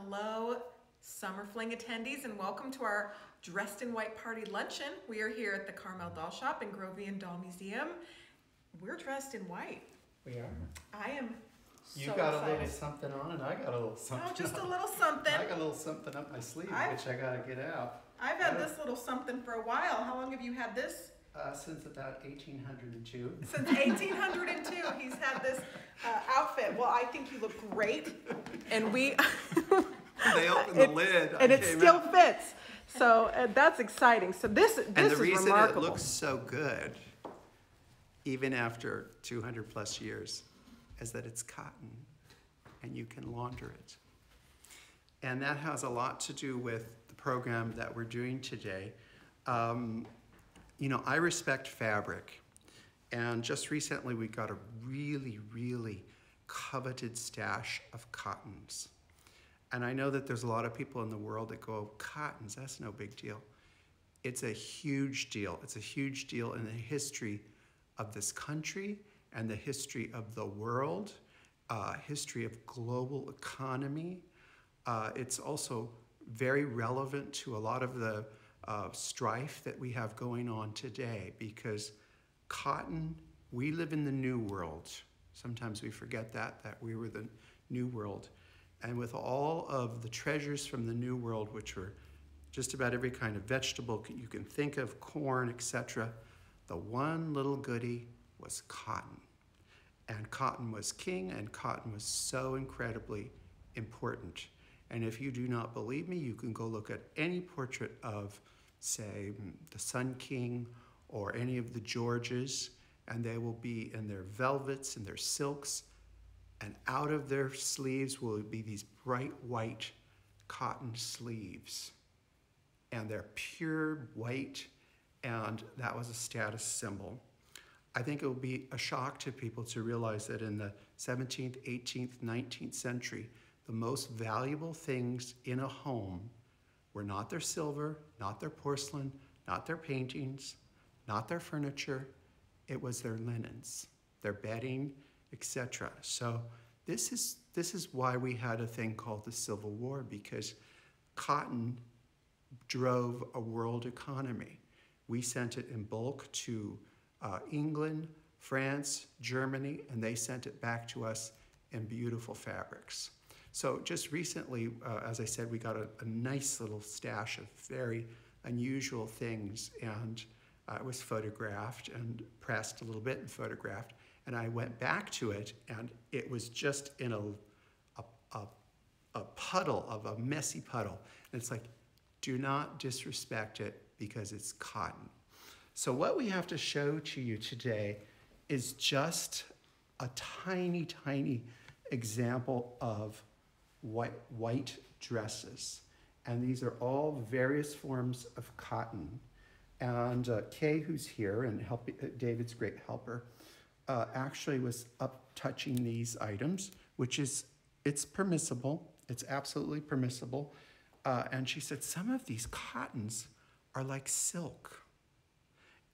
Hello, Summer Fling attendees, and welcome to our Dressed in White Party Luncheon. We are here at the Carmel Doll Shop and Grovian Doll Museum. We're dressed in white. We are. I am You so got excited. a little something on, and I got a little something. Oh, just a little something. I got a little something up my sleeve, which I gotta get out. I've had this little something for a while. How long have you had this? Since about 1802. Since 1802, he's had this outfit. Well, I think you look great, and we. They opened the lid, and it still fits. So that's exciting. So this is remarkable. And the reason it looks so good, even after 200 plus years, is that it's cotton, and you can launder it. And that has a lot to do with the program that we're doing today. You know, I respect fabric, and just recently we got a really, really coveted stash of cottons. And I know that there's a lot of people in the world that go, cottons, that's no big deal. It's a huge deal. It's a huge deal in the history of this country and the history of the world, history of global economy. It's also very relevant to a lot of the strife that we have going on today, because cotton, we live in the New World. Sometimes we forget that we were the New World. And with all of the treasures from the New World, which were just about every kind of vegetable you can think of, corn, etc., the one little goodie was cotton. And cotton was king, and cotton was so incredibly important. And if you do not believe me, you can go look at any portrait of, say, the Sun King or any of the Georges, and they will be in their velvets and their silks, and out of their sleeves will be these bright white cotton sleeves. And they're pure white, and that was a status symbol. I think it will be a shock to people to realize that in the 17th, 18th, 19th century, the most valuable things in a home were not their silver, not their porcelain, not their paintings, not their furniture. It was their linens, their bedding, etc. So this is why we had a thing called the Civil War, because cotton drove a world economy. We sent it in bulk to England, France, Germany, and they sent it back to us in beautiful fabrics. So just recently, as I said, we got a nice little stash of very unusual things, and it was photographed and pressed a little bit and photographed. And I went back to it, and it was just in a puddle of a messy puddle. And it's like, do not disrespect it because it's cotton. So what we have to show to you today is just a tiny, tiny example of white dresses. And these are all various forms of cotton. And Kay, who's here, and David's great helper, actually was up touching these items, which is, it's permissible. It's absolutely permissible. And she said, some of these cottons are like silk.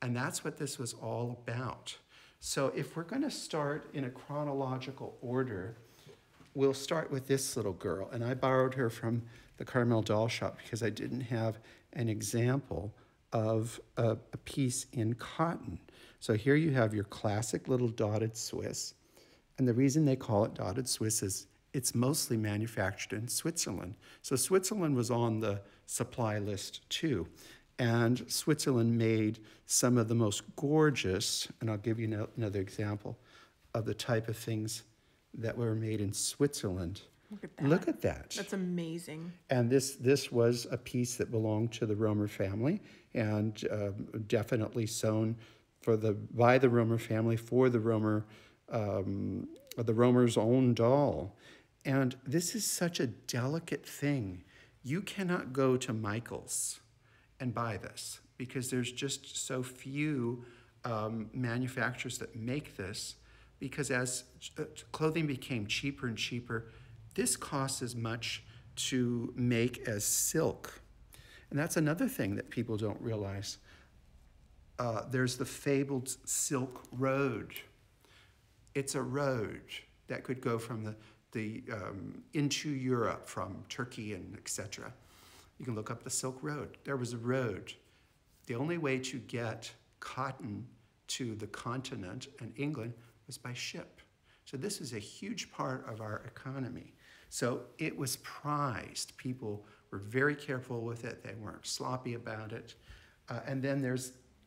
And that's what this was all about. So if we're going to start in a chronological order, we'll start with this little girl. And I borrowed her from the Carmel Doll Shop because I didn't have an example of a piece in cotton. So here you have your classic little dotted Swiss. And the reason they call it dotted Swiss is it's mostly manufactured in Switzerland. So Switzerland was on the supply list too. And Switzerland made some of the most gorgeous, and I'll give you another example of the type of things that were made in Switzerland. Look at that. Look at that. That's amazing. And this was a piece that belonged to the Romer family, and definitely sewn by the Romer family for the Romer's own doll. And this is such a delicate thing. You cannot go to Michael's and buy this because there's just so few manufacturers that make this, because as clothing became cheaper and cheaper, this costs as much to make as silk. And that's another thing that people don't realize. There's the fabled Silk Road. It's a road that could go from the into Europe from Turkey and etc. You can look up the Silk Road. There was a road. The only way to get cotton to the continent and England was by ship. So this is a huge part of our economy. So it was prized. People were very careful with it. They weren't sloppy about it. And then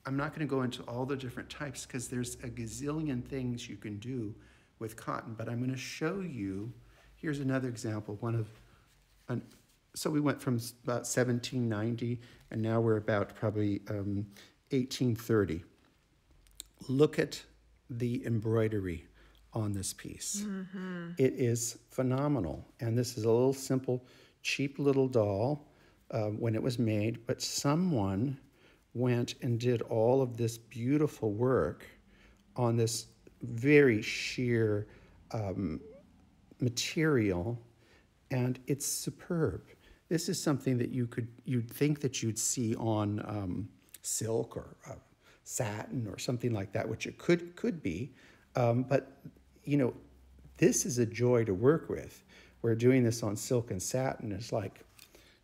I'm not going to go into all the different types because there's a gazillion things you can do with cotton, but I'm going to show you, here's another example, so we went from about 1790 and now we're about probably 1830. Look at the embroidery on this piece. Mm-hmm. It is phenomenal. And this is a little simple, cheap little doll when it was made, but someone went and did all of this beautiful work on this very sheer material, and it's superb. This is something that you'd think that you'd see on silk or satin or something like that, which it could be, but you know, this is a joy to work with. We're doing this on silk and satin. It's like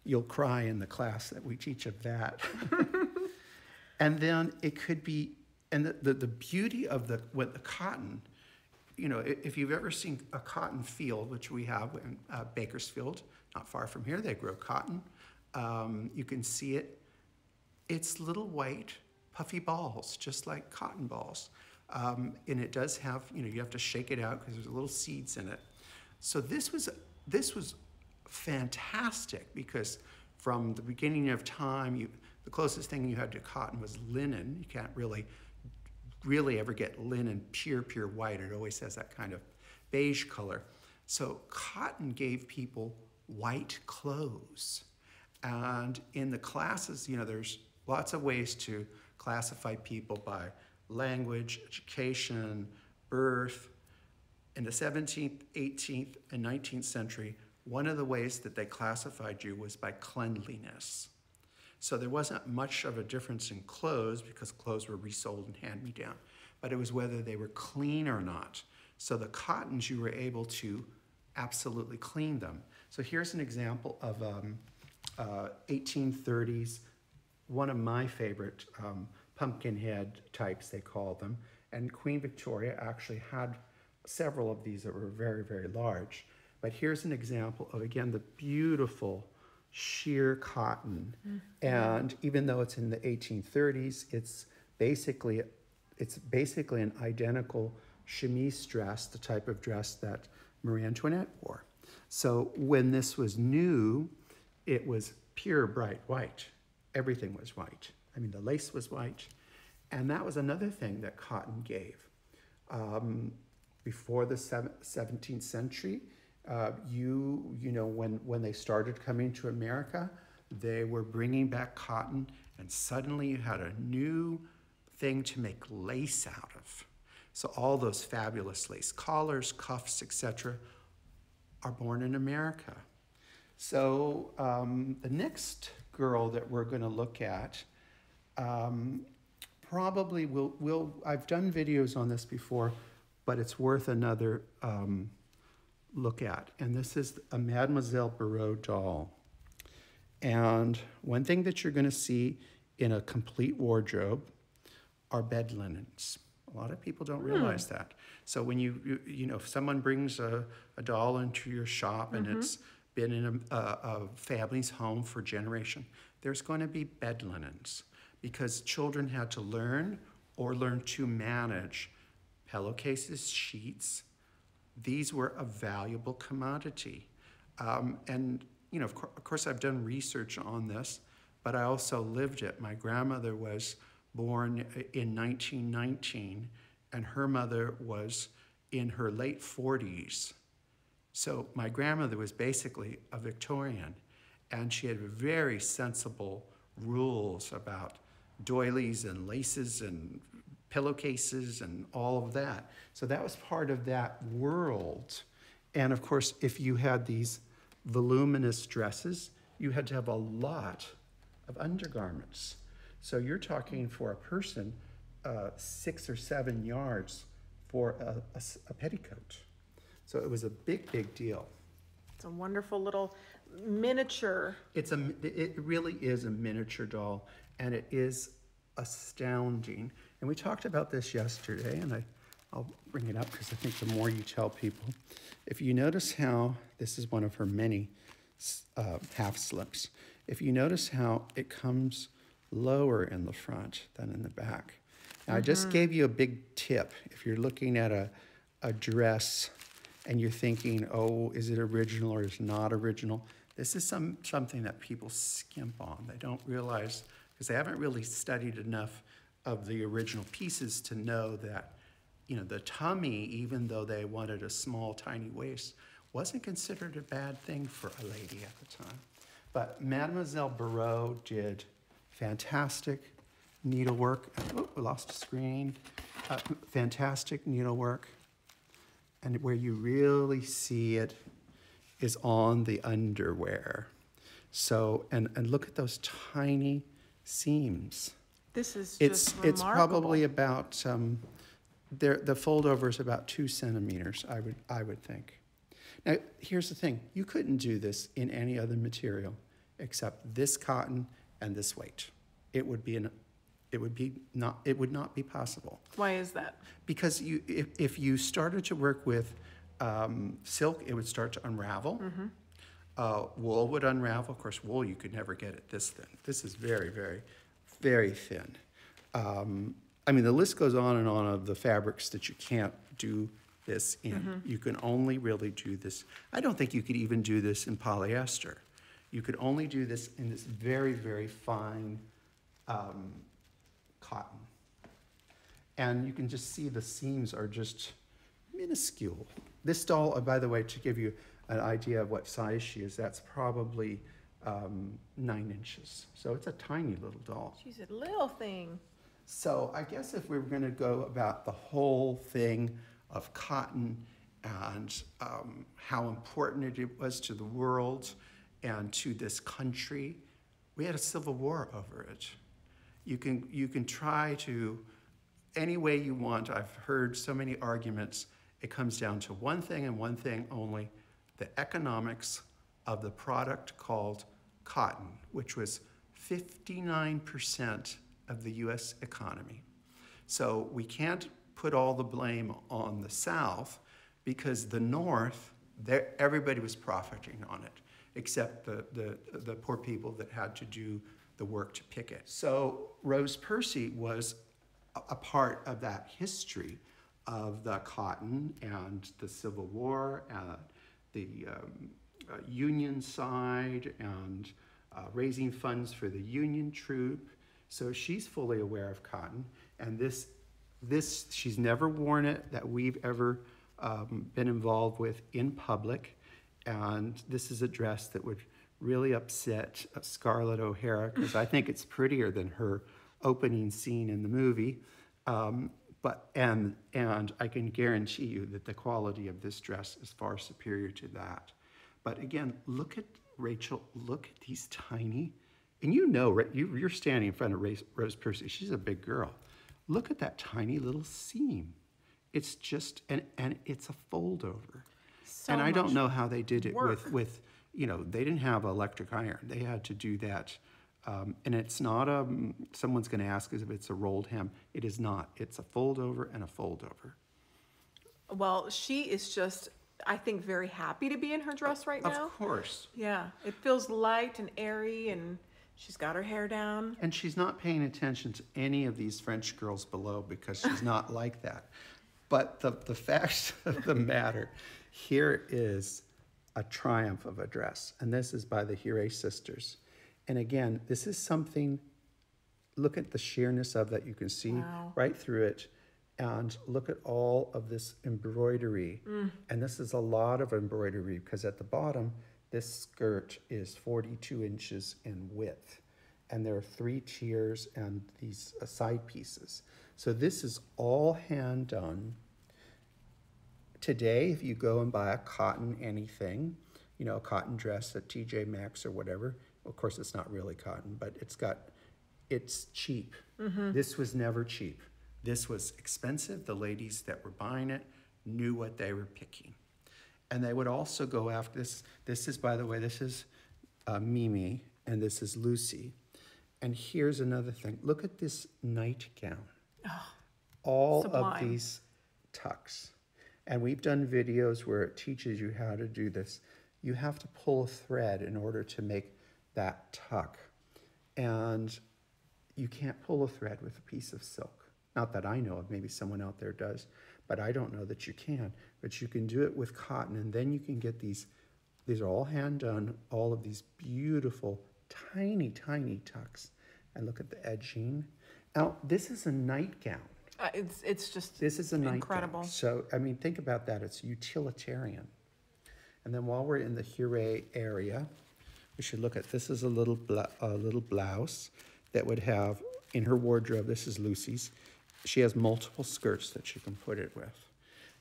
you'll cry in the class that we teach of that. And then it could be, and the beauty of the cotton, you know, if you've ever seen a cotton field, which we have in Bakersfield, not far from here, they grow cotton. You can see it. It's little white, puffy balls, just like cotton balls. And it does have, you know, you have to shake it out because there's little seeds in it. So this was fantastic because from the beginning of time, the closest thing you had to cotton was linen. You can't really ever get linen pure white. It always has that kind of beige color. So cotton gave people white clothes. And in the classes, you know, there's lots of ways to classify people by language, education, birth. In the 17th, 18th, and 19th century, one of the ways that they classified you was by cleanliness. So there wasn't much of a difference in clothes because clothes were resold and hand-me-down, but it was whether they were clean or not. So the cottons, you were able to absolutely clean them. So here's an example of 1830s, one of my favorite pumpkinhead types, they call them. And Queen Victoria actually had several of these that were very, very large. But here's an example of, again, the beautiful sheer cotton. Mm-hmm. And even though it's in the 1830s, it's basically an identical chemise dress, the type of dress that Marie Antoinette wore. So when this was new, it was pure bright white. Everything was white. I mean, the lace was white. And that was another thing that cotton gave. Before the 17th century, you know, when they started coming to America, they were bringing back cotton, and suddenly you had a new thing to make lace out of. So all those fabulous lace collars, cuffs, etc., are born in America. So the next girl that we're going to look at, probably I've done videos on this before, but it's worth another look at. And this is a Mademoiselle Barreau doll. And one thing that you're going to see in a complete wardrobe are bed linens. A lot of people don't realize that. So when you know, if someone brings a doll into your shop and it's been in a family's home for a generation, there's going to be bed linens because children had to learn to manage pillowcases, sheets. These were a valuable commodity. And, you know, of course, I've done research on this, but I also lived it. My grandmother was born in 1919, and her mother was in her late 40s. So my grandmother was basically a Victorian, and she had very sensible rules about doilies and laces and pillowcases and all of that. So that was part of that world. And of course, if you had these voluminous dresses, you had to have a lot of undergarments. So you're talking for a person 6 or 7 yards for a petticoat. So it was a big, big deal. It's a wonderful little miniature. It really is a miniature doll, and it is astounding. And we talked about this yesterday, and I'll bring it up because I think the more you tell people, if you notice how, this is one of her many half slips. If you notice how it comes lower in the front than in the back. Now, I just gave you a big tip. If you're looking at a dress and you're thinking, oh, is it original or is it not original? This is something that people skimp on. They don't realize, because they haven't really studied enough of the original pieces to know that, you know, the tummy, even though they wanted a small, tiny waist, wasn't considered a bad thing for a lady at the time. But Mademoiselle Barreau did fantastic needlework. Oh, we lost a screen. Fantastic needlework. And where you really see it is on the underwear. So, and look at those tiny seams. This is just remarkable. It's probably about, the fold over is about 2 centimeters, I would think. Now, here's the thing. You couldn't do this in any other material except this cotton and this weight. It would not be possible. Why is that? Because if you started to work with silk, it would start to unravel. Wool would unravel. Of course, wool, you could never get it this thin. This is very, very, very thin. I mean, the list goes on and on of the fabrics that you can't do this in. You can only really do this. I don't think you could even do this in polyester. You could only do this in this very, very fine cotton. And you can just see the seams are just minuscule. This doll, by the way, to give you an idea of what size she is, that's probably 9 inches. So it's a tiny little doll. She's a little thing. So I guess if we were going to go about the whole thing of cotton and how important it was to the world and to this country, we had a civil war over it. You can try to, any way you want. I've heard so many arguments. It comes down to one thing and one thing only, the economics of the product called cotton, which was 59% of the US economy. So we can't put all the blame on the South because the North, everybody was profiting on it, except the poor people that had to do the work to pick it. So Rose Percy was a part of that history of the cotton and the Civil War, the Union side, and raising funds for the Union troop. So she's fully aware of cotton, and this she's never worn it that we've ever been involved with in public, and this is a dress that would really upset Scarlett O'Hara because I think it's prettier than her opening scene in the movie. And I can guarantee you that the quality of this dress is far superior to that. But again, look at Rachel, look at these tiny, and you know, you're standing in front of Rose Percy, she's a big girl. Look at that tiny little seam. It's just, and it's a fold over. So and I don't know how they did it work. with, you know, they didn't have electric iron. They had to do that. And it's not someone's going to ask us if it's a rolled hem. It is not. It's a fold over and a fold over. Well, she is just, I think, very happy to be in her dress right now. Of course. Yeah, it feels light and airy, and she's got her hair down. And she's not paying attention to any of these French girls below because she's not like that. But the fact of the matter, here is a triumph of a dress. And this is by the Hire sisters. And again, this is something, look at the sheerness of that. You can see right through it. And look at all of this embroidery. And this is a lot of embroidery because at the bottom, this skirt is 42 inches in width. And there are 3 tiers and these side pieces. So this is all hand done. Today, if you go and buy a cotton anything, you know, a cotton dress at TJ Maxx or whatever, of course it's not really cotton, but it's cheap. This was never cheap. This was expensive. The ladies that were buying it knew what they were picking. And they would also go after this. This is, by the way, this is Mimi, and this is Lucy. And here's another thing. Look at this nightgown. Oh, all sublime. of these tucks. And we've done videos where it teaches you how to do this. You have to pull a thread in order to make that tuck. And you can't pull a thread with a piece of silk. Not that I know of, maybe someone out there does, but I don't know that you can. But you can do it with cotton, and then you can get these are all hand done, all of these beautiful, tiny, tiny tucks. And look at the edging. Now, this is a nightgown. It's just This is a nightgown. incredible. So, I mean, think about that. It's utilitarian. And then while we're in the Hure area, we should look at, this is a little blouse that would have, in her wardrobe, this is Lucy's, she has multiple skirts that she can put it with.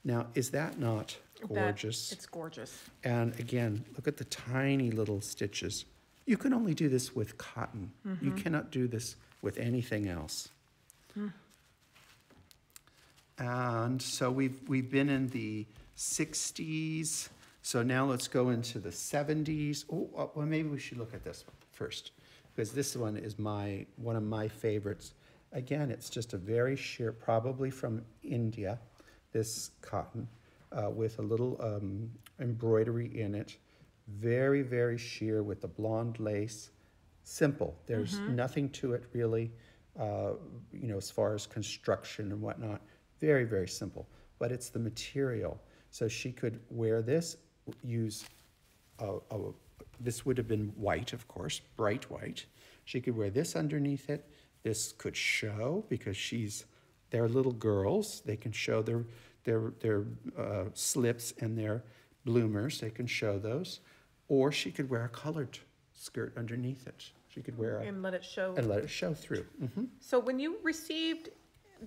Now, is that not gorgeous? It's gorgeous. And again, look at the tiny little stitches. You can only do this with cotton. You cannot do this with anything else. And so we've been in the 60s. So now let's go into the 70s. Oh, well, maybe we should look at this one first, because this one is one of my favorites. Again, it's just a very sheer, probably from India, this cotton, with a little embroidery in it. Very, very sheer with the blonde lace. Simple. There's nothing to it really, as far as construction and whatnot. Very, very simple. But it's the material. So she could wear this, use, this would have been white, of course, bright white. She could wear this underneath it. This could show, because they're little girls. They can show their slips and their bloomers. They can show those. Or she could wear a colored skirt underneath it. She could wear And let it show. and let it show through. So when you received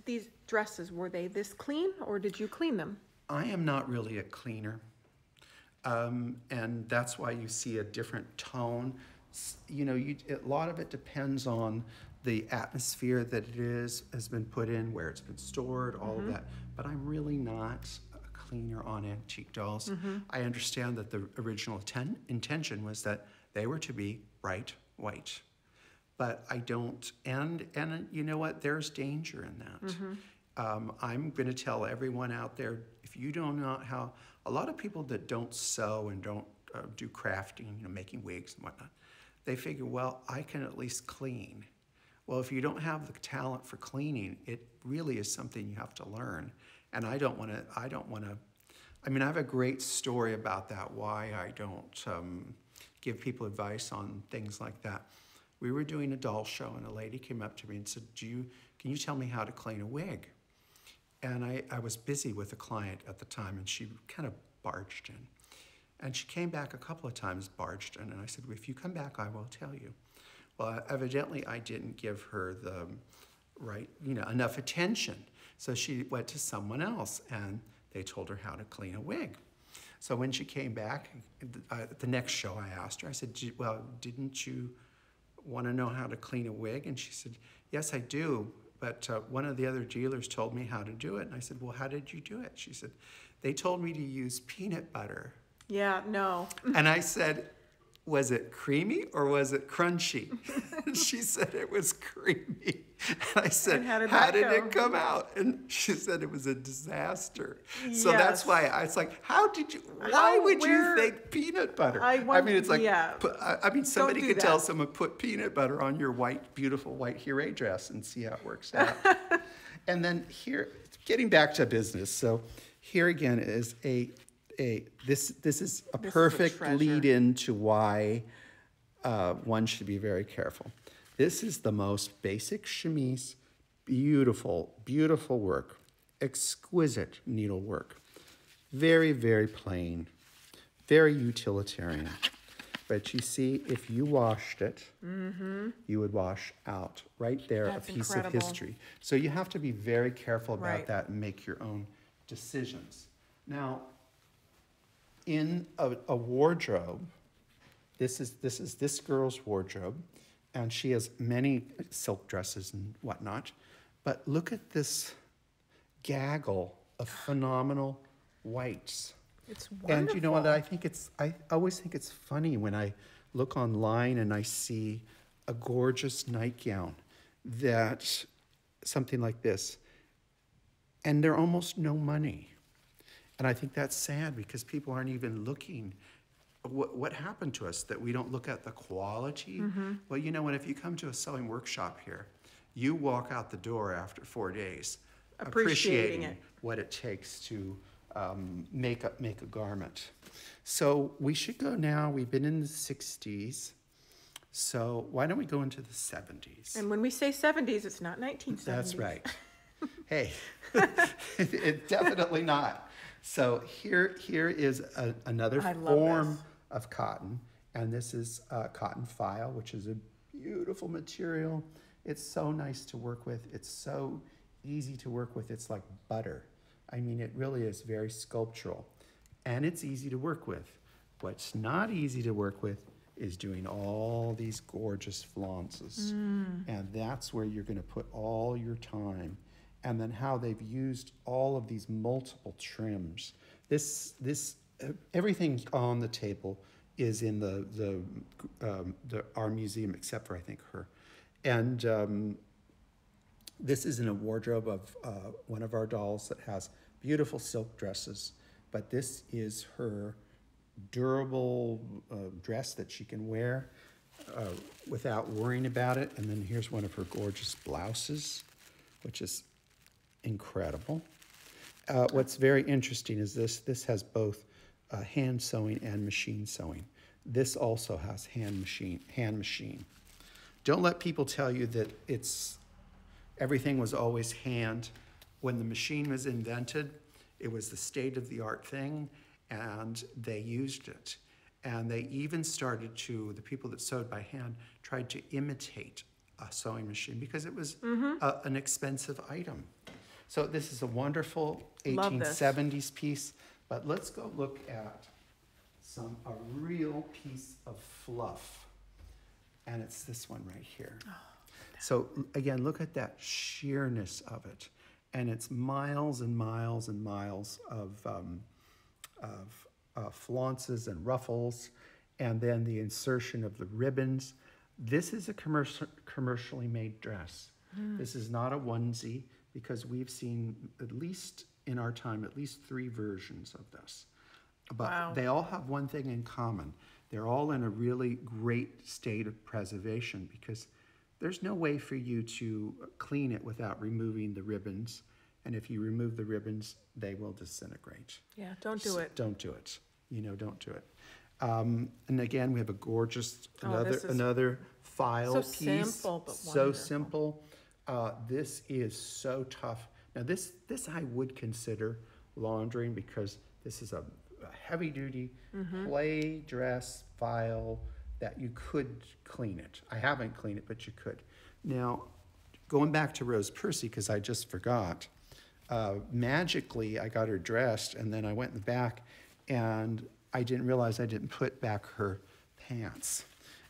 these dresses, were they this clean, or did you clean them? I am not really a cleaner. And that's why you see a different tone. A lot of it depends on the atmosphere that has been put in, where it's been stored, all of that. But I'm really not a cleaner on antique dolls. I understand that the original intention was that they were to be bright white. But I don't, and you know what, there's danger in that. I'm gonna tell everyone out there, if you don't know how, a lot of people that don't sew and don't do crafting, making wigs and whatnot, they figure, well, I can at least clean. Well, if you don't have the talent for cleaning, it really is something you have to learn. And I have a great story about that, why I don't give people advice on things like that. We were doing a doll show, and a lady came up to me and said, can you tell me how to clean a wig? And I was busy with a client at the time, and she kind of barged in. And she came back a couple of times, barged in, and I said, well, if you come back, I will tell you. Well, evidently I didn't give her the right, enough attention. So she went to someone else, and they told her how to clean a wig. So when she came back, at the next show I asked her, I said, well, didn't you want to know how to clean a wig? And she said, yes, I do, but one of the other dealers told me how to do it. And I said, well, how did you do it? She said, they told me to use peanut butter. Yeah, no. And I said, was it creamy or was it crunchy? She said it was creamy. And I said, And how did it come out? And she said it was a disaster. So Yes. that's why it's like, why would you think peanut butter? It's like, yeah. Somebody do could tell that. someone, put peanut butter on your beautiful white Hure dress and see how it works out. And then here, getting back to business. So here again is this is a perfect treasure. lead-in to why one should be very careful. This is the most basic chemise, beautiful, beautiful work, exquisite needlework, very, very plain, very utilitarian. But you see, if you washed it, you would wash out right there That's a piece incredible. of history. So you have to be very careful about Right. that and make your own decisions. Now, in a wardrobe, this is this girl's wardrobe, and she has many silk dresses and whatnot, but look at this gaggle of phenomenal whites. It's wonderful. And you know what, I always think it's funny when I look online and I see a gorgeous nightgown that, something like this, and they're almost no money. And I think that's sad because people aren't even looking. What happened to us that we don't look at the quality? Well, you know what, if you come to a sewing workshop here, you walk out the door after 4 days Appreciating it. what it takes to make a garment. So we should go now. We've been in the 60s. So why don't we go into the 70s? And when we say 70s, it's not 1970s. That's right. Hey, it definitely not. So here is another form of cotton, and this is cotton file, which is a beautiful material. It's so nice to work with. It's so easy to work with. It's like butter. I mean, it really is very sculptural, and it's easy to work with. What's not easy to work with is doing all these gorgeous flounces, and that's where you're going to put all your time. And then how they've used all of these multiple trims. Everything on the table is in our museum, except for I think her. And this is in a wardrobe of one of our dolls that has beautiful silk dresses. But this is her durable dress that she can wear without worrying about it. And then here's one of her gorgeous blouses, which is incredible. What's very interesting is this has both hand sewing and machine sewing. This also has hand machine. Don't let people tell you that everything was always hand. When the machine was invented, it was the state-of-the-art thing, and they used it. And they even started to, the people that sewed by hand, tried to imitate a sewing machine because it was an expensive item. So this is a wonderful 1870s piece, but let's go look at a real piece of fluff. And it's this one right here. Oh, so again, look at that sheerness of it. And it's miles and miles and miles of flounces and ruffles, and then the insertion of the ribbons. This is a commercially made dress. This is not a onesie, because we've seen, at least in our time, at least 3 versions of this. But they all have one thing in common. They're all in a really great state of preservation, because there's no way for you to clean it without removing the ribbons. And if you remove the ribbons, they will disintegrate. Yeah, don't do it. Don't do it. Don't do it. And again, we have a gorgeous, another file piece. So simple, but so wonderful. simple. This is so tough. Now this I would consider laundering, because this is a heavy-duty play dress file that you could clean it. I haven't cleaned it, but you could. Now, going back to Rose Percy, because I just forgot, magically I got her dressed, and then I went in the back, and I didn't realize I didn't put back her pants.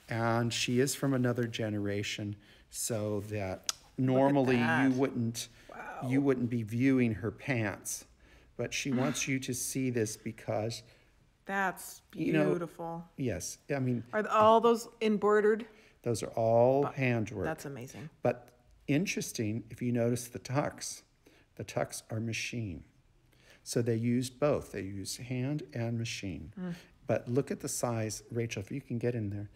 And she is from another generation, so that normally you wouldn't be viewing her pants, but she wants you to see this because that's beautiful. Yes, I mean, are all those embroidered? Those are all handwork. That's amazing. But interesting, if you notice the tucks are machine. So they used both. They used hand and machine. But look at the size, Rachel, if you can get in there.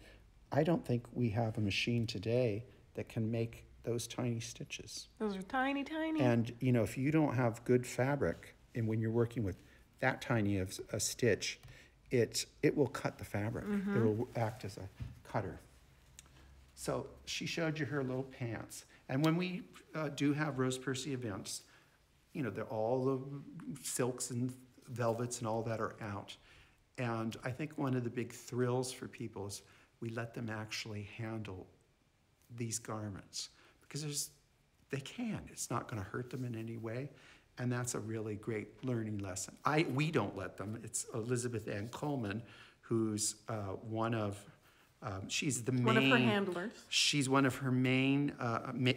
I don't think we have a machine today that can make those tiny stitches. Those are tiny, tiny. And, if you don't have good fabric, and when you're working with that tiny of a stitch, it will cut the fabric. It will act as a cutter. So she showed you her little pants. And when we do have Rose Percy events, all the silks and velvets and all that are out. And I think one of the big thrills for people is we let them actually handle these garments, because they can. It's not going to hurt them in any way. And that's a really great learning lesson. We don't let them. It's Elizabeth Ann Coleman, who's she's the main... One of her handlers. She's one of her main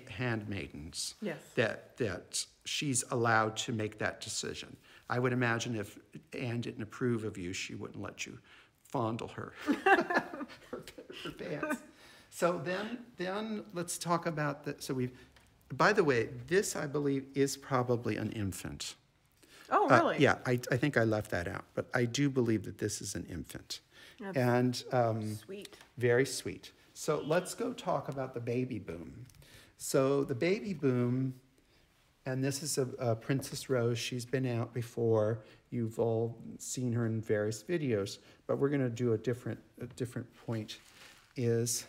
handmaidens. Yes. That she's allowed to make that decision. I would imagine if Anne didn't approve of you, she wouldn't let you fondle her, her pants. So then let's talk about the, so we've, by the way, this I believe is probably an infant. Oh, really? Yeah, I think I left that out, but I do believe that this is an infant. That's and sweet. Very sweet. So let's go talk about the baby boom. So the baby boom, and this is a Princess Rose. She's been out before. You've all seen her in various videos, but we're going to do a different point. Is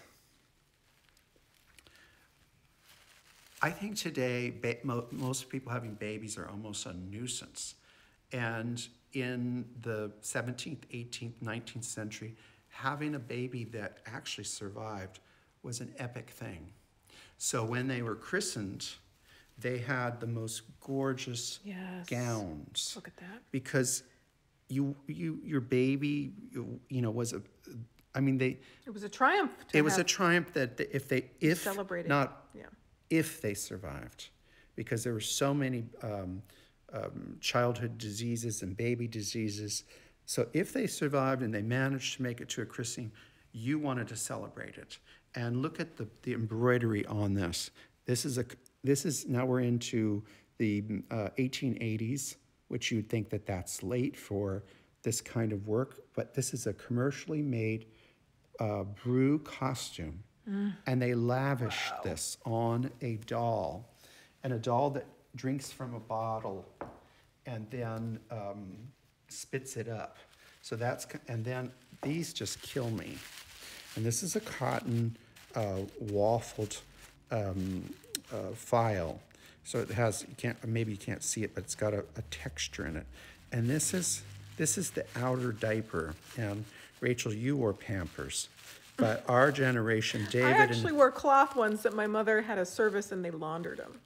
I think today most people having babies are almost a nuisance, and in the 17th, 18th, 19th century, having a baby that actually survived was an epic thing. So when they were christened, they had the most gorgeous gowns. Look at that. Because your baby, was a, I mean, they. It was a triumph. It was a triumph that if celebrated. Not if they survived, because there were so many childhood diseases and baby diseases. So if they survived and they managed to make it to a christening, you wanted to celebrate it. And look at the embroidery on this. This is now we're into the 1880s, which you'd think that that's late for this kind of work, but this is a commercially made brew costume, and they lavished this on a doll, and a doll that drinks from a bottle and then spits it up. So that's, and then these just kill me. And this is a cotton waffled file. So it has, maybe you can't see it, but it's got a texture in it. And this is the outer diaper. And Rachel, you wore Pampers. But our generation, David, I actually wore cloth ones that my mother had a service and they laundered them.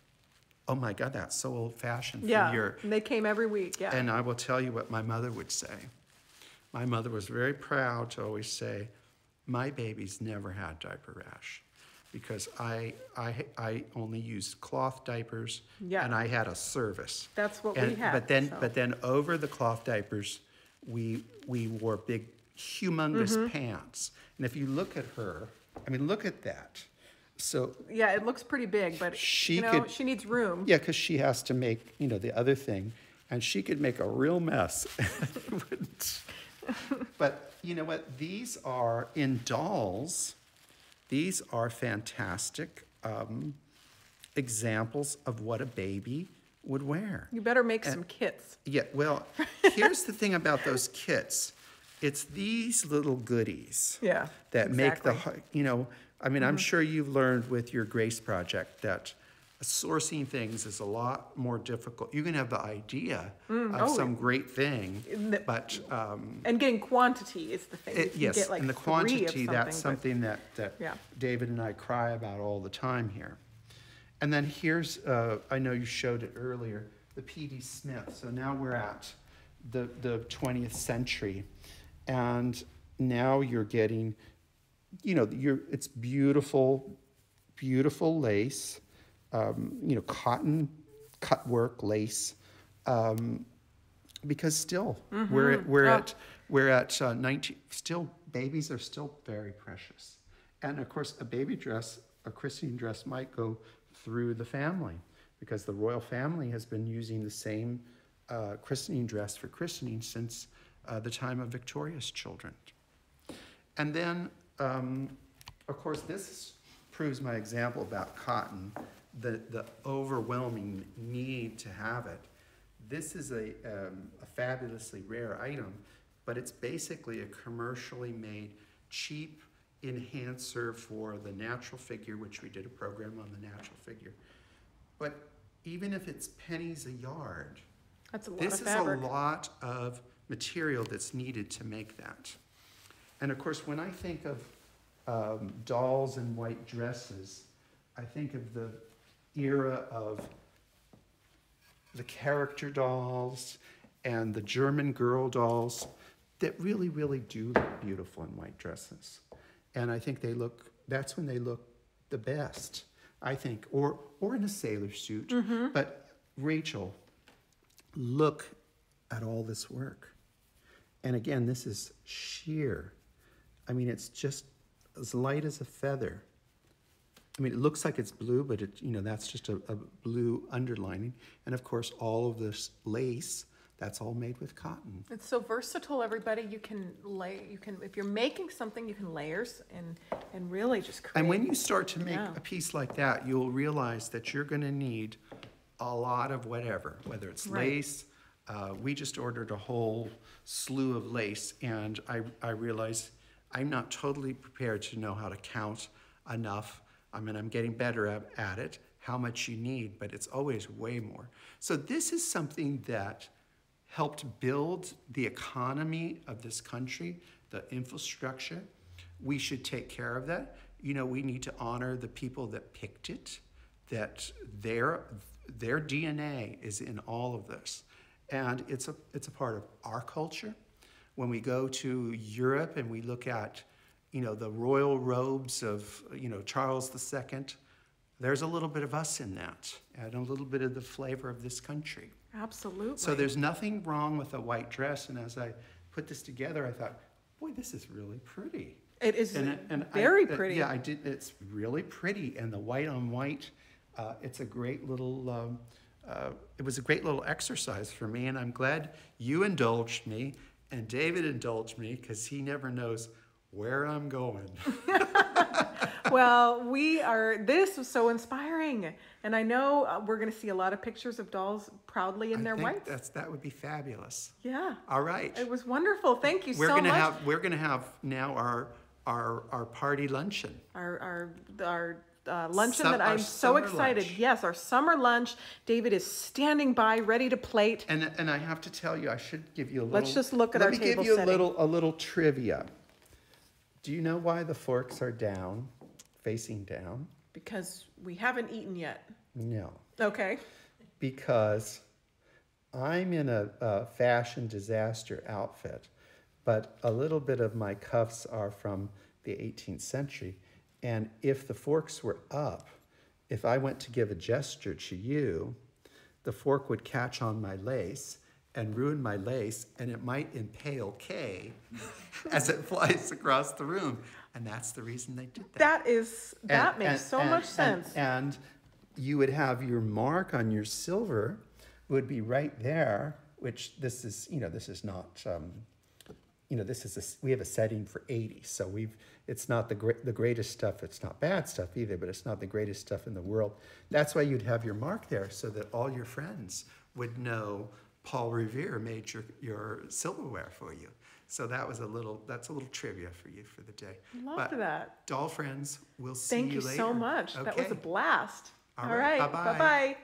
Oh my God, that's so old-fashioned. Yeah, and they came every week, yeah. And I will tell you what my mother would say. My mother was very proud to always say, my babies never had diaper rash, because I only used cloth diapers, and I had a service. That's what we had. But then over the cloth diapers, we wore big, humongous pants. And if you look at her, I mean, look at that. So yeah, it looks pretty big, but she needs room. Yeah, because she has to make the other thing, and she could make a real mess. But you know what? These are in dolls. These are fantastic examples of what a baby would wear. You better make some kits. Yeah. Well, here's the thing about those kits. It's these little goodies. Yeah. That make the I mean, I'm sure you've learned with your Grace project that sourcing things is a lot more difficult. You can have the idea of some great thing, but and getting quantity is the thing. Yes, get like and the 3 of quantity, that's something that yeah. David and I cry about all the time here. And then here's, I know you showed it earlier, the P.D. Smith. So now we're at the 20th century, and now you're getting, it's beautiful, beautiful lace, cotton cut work lace, because still we're at 19. Still, babies are still very precious, and of course, a christening dress might go through the family, because the royal family has been using the same christening dress for christening since the time of Victoria's children. And then, of course, this proves my example about cotton, the overwhelming need to have it. This is a fabulously rare item, but it's basically a commercially made, cheap enhancer for the natural figure, which we did a program on the natural figure. But even if it's pennies a yard, that's a lot this of fabric. is a lot of material that's needed to make that. And of course, when I think of dolls in white dresses, I think of the era of the character dolls and the German girl dolls that really, really do look beautiful in white dresses. And I think that's when they look the best, I think, or in a sailor suit. But Rachel, look at all this work. And again, this is sheer. I mean, it's just as light as a feather. I mean, it looks like it's blue, but it, that's just a blue underlining. And of course, all of this lace, that's all made with cotton. It's so versatile, everybody. You can if you're making something, you can layers and really just create. And when you start to make a piece like that, you'll realize that you're going to need a lot of whatever, whether it's lace. We just ordered a whole slew of lace, and I realized I'm not totally prepared to know how to count enough. I mean, I'm getting better at it, how much you need, but it's always way more. So this is something that helped build the economy of this country, the infrastructure. We should take care of that. We need to honor the people that picked it, that their DNA is in all of this. And it's a part of our culture. When we go to Europe and we look at, the royal robes of, Charles II, there's a little bit of us in that, and a little bit of the flavor of this country. Absolutely. So there's nothing wrong with a white dress, and as I put this together, I thought, boy, this is really pretty. It is very pretty. Yeah, it's really pretty, and the white on white, it's a great little, it was a great little exercise for me, and I'm glad you indulged me, and David indulged me, because he never knows where I'm going. Well, this was so inspiring. And I know we're going to see a lot of pictures of dolls proudly in their whites. That would be fabulous. Yeah. All right. It was wonderful. Thank you so much. We're going to have now our party luncheon. Our luncheon that I'm so excited. Lunch. Yes, our summer lunch. David is standing by, ready to plate. And I have to tell you, I should give you a little. Let's just look at our table setting. Let me give you a little trivia. Do you know why the forks are down, facing down? Because we haven't eaten yet. No. Okay. Because I'm in a fashion disaster outfit, but a little bit of my cuffs are from the 18th century. And if the forks were up, if I went to give a gesture to you, the fork would catch on my lace and ruin my lace, and it might impale Kay as it flies across the room. And that's the reason they did that. That makes so much sense. And you would have your mark on your silver would be right there, which this is not, we have a setting for 80. So it's not the greatest stuff. It's not bad stuff either, but it's not the greatest stuff in the world. That's why you'd have your mark there, so that all your friends would know Paul Revere made your silverware for you. So that's a little trivia for you for the day. Loved that. Doll friends, we'll see you later. Thank you so much. Okay. That was a blast. All right. Bye-bye. Bye-bye.